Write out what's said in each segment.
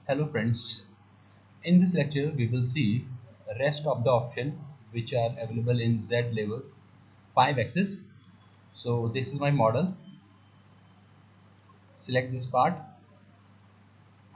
Hello friends, in this lecture we will see rest of the option which are available in Z level 5 axis. So this is my model. Select this part,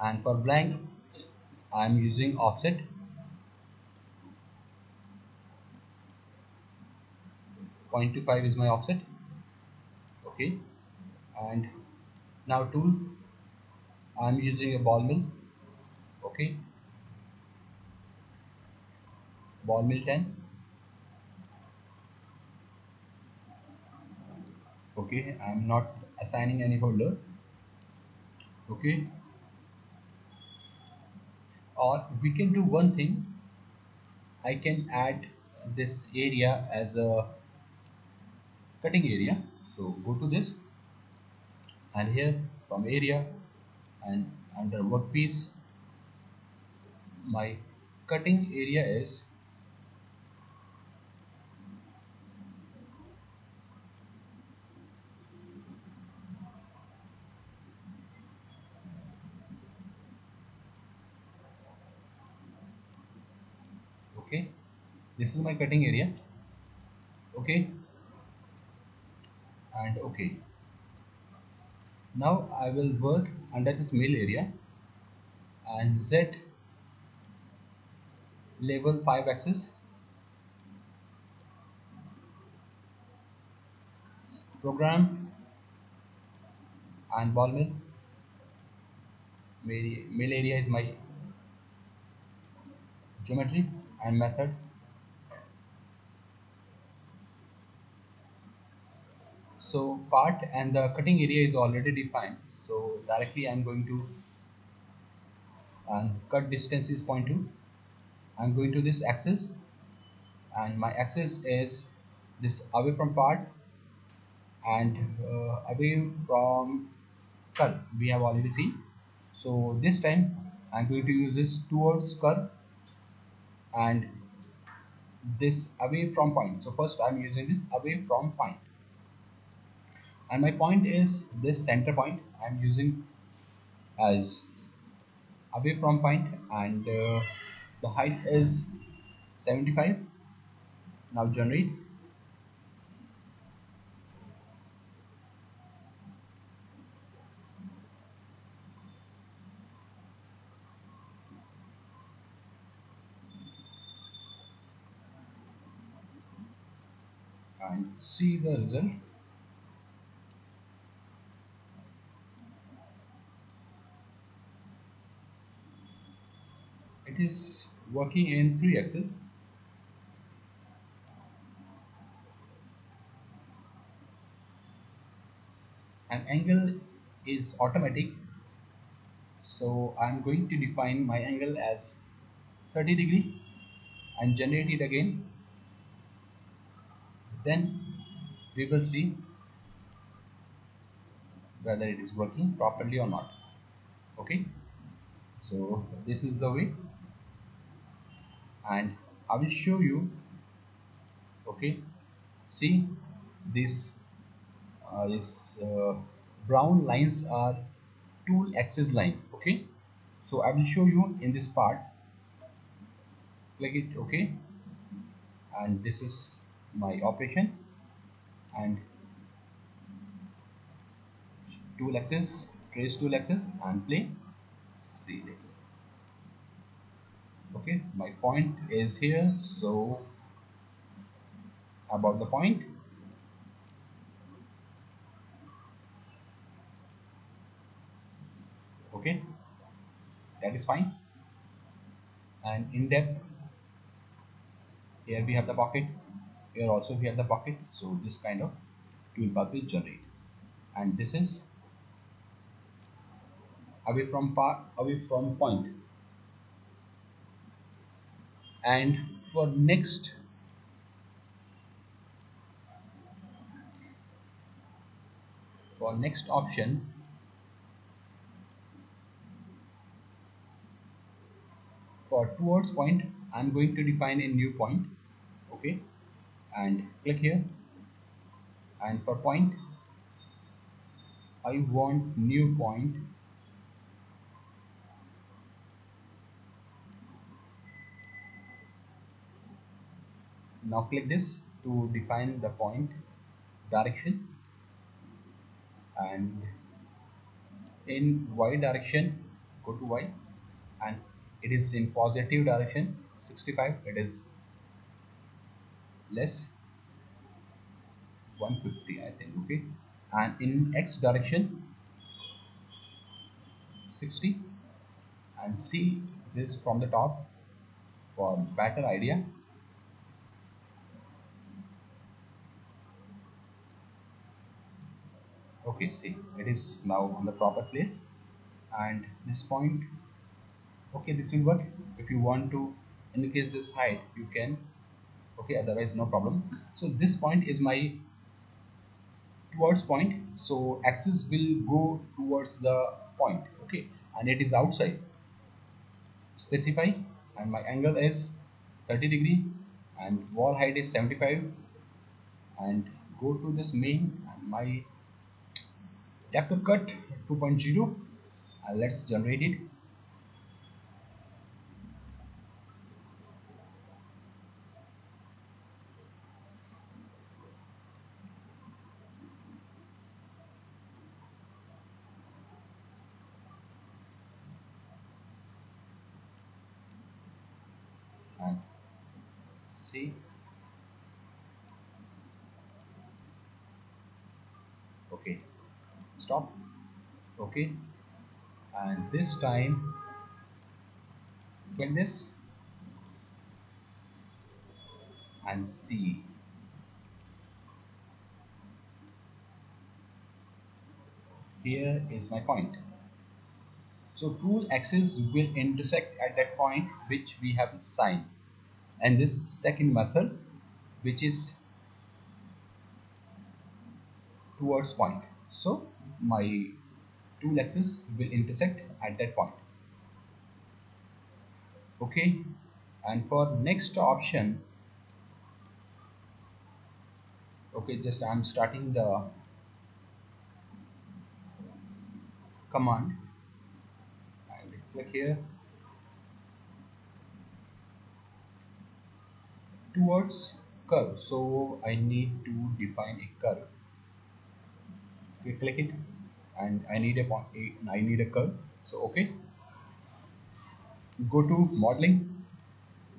and for blank I am using offset. 0.25 is my offset. Okay, and now tool I am using a ball mill. Okay, ball mill 10. Okay, I am not assigning any holder. Okay, or we can do one thing. I can add this area as a cutting area. So go to this, and here from area and under workpiece my cutting area is okay. This is my cutting area. Okay, and okay, now I will work under this mill area and Z level 5 axis program and ball mill. Mill area is my geometry and method. So part and the cutting area is already defined, so directly I'm going to, and cut distance is 0.2. I'm going to this axis, and my axis is this away from part and away from curve we have already seen. So this time I'm going to use this towards curve and this away from point. So first I'm using this away from point, and my point is this center point I'm using as away from point, and the height is 75. Now generate, and see the result. It is working in 3 axis. And angle is automatic, so I'm going to define my angle as 30 degree and generate it again. Then we will see whether it is working properly or not. Okay, so this is the way, and I will show you. Okay, see this brown lines are tool axis line. Okay, so I will show you in this part. Click it. Okay, and this is my operation, and tool axis, trace tool axis, and play. See this. Okay, my point is here, so about the point. Okay, that is fine. And in depth, here we have the pocket, here also we have the pocket, so this kind of toolpath will generate. And this is away from point. And for next option, for towards point, I'm going to define a new point. Okay, and click here, and for point I want new point Now click this to define the point direction, and in y direction go to y, and it is in positive direction 65, it is less 150 I think. Okay, and in x direction 60, and see this from the top for better idea. Okay, see it is now on the proper place, and this point, okay, this will work. If you want to increase this height you can, okay, otherwise no problem. So this point is my towards point, so axis will go towards the point. Okay, and it is outside, specify, and my angle is 30 degree, and wall height is 75, and go to this main, and my depth of cut 2.0, and let's generate it. And see, okay, stop. Okay, and this time click this and see, here is my point. So tool axis will intersect at that point which we have assigned, and this second method which is towards point. So my tool axis will intersect at that point. Okay, and for next option, okay, just I'm starting the command and click here towards curve. So I need to define a curve. Okay, click it, and I need a point. I need a curve. So okay, go to modeling,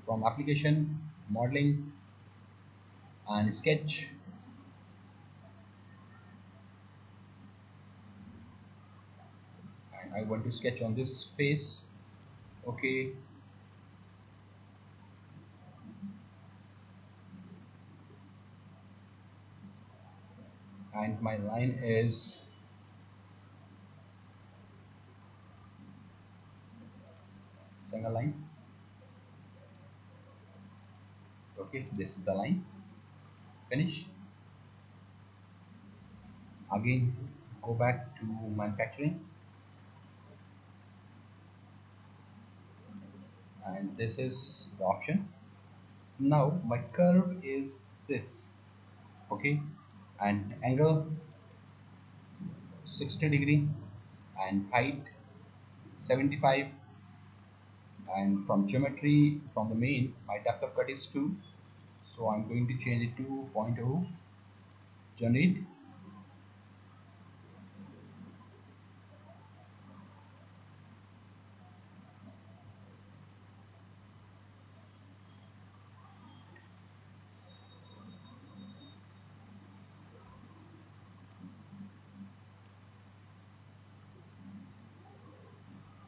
from application, modeling, and sketch, and I want to sketch on this face. Okay, and my line is single line. Okay, this is the line. Finish. Again, go back to manufacturing, and this is the option. Now my curve is this. Okay, and angle 60 degree, and height 75, and from geometry, from the main, my depth of cut is 2, so I'm going to change it to 0.0. Generate.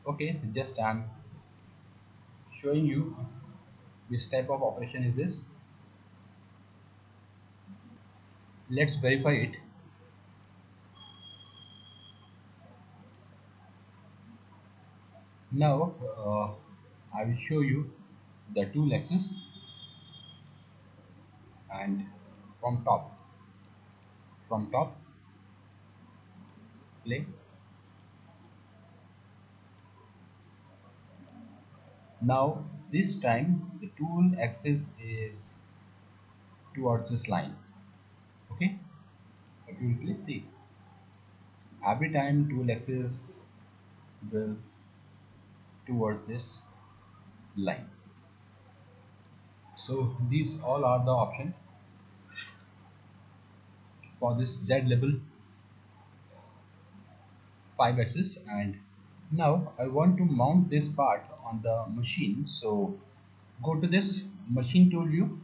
Okay, just I'm showing you which type of operation is this. Let's verify it. Now I will show you the tool axis, and from top, from top, play. Now this time the tool axis is towards this line. Okay, if you will please see, every time tool axis will towards this line. So these all are the option for this Z level 5 axis. And now I want to mount this part on the machine. So go to this machine tool view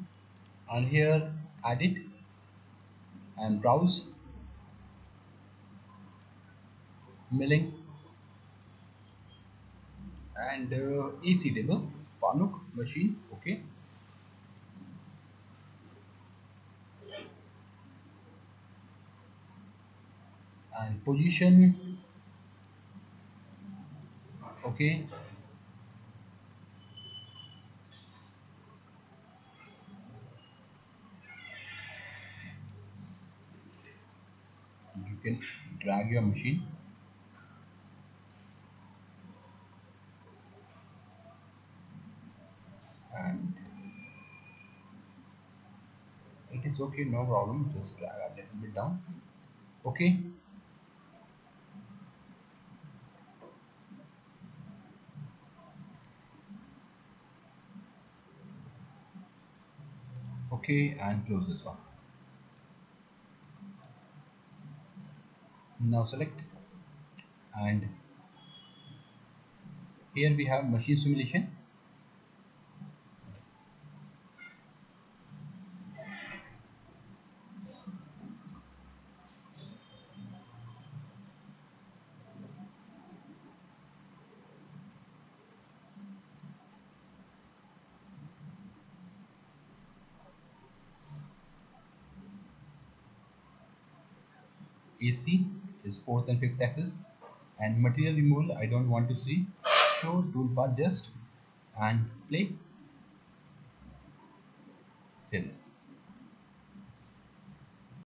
and here edit and browse milling and AC table Panuk machine. Okay, and position. Okay, you can drag your machine and it is okay, no problem. Just drag a little bit down. Okay, okay, and close this one. Now select, and here we have machine simulation. AC is fourth and fifth axis, and material removal I don't want to see. Show toolpath just and play. Say this.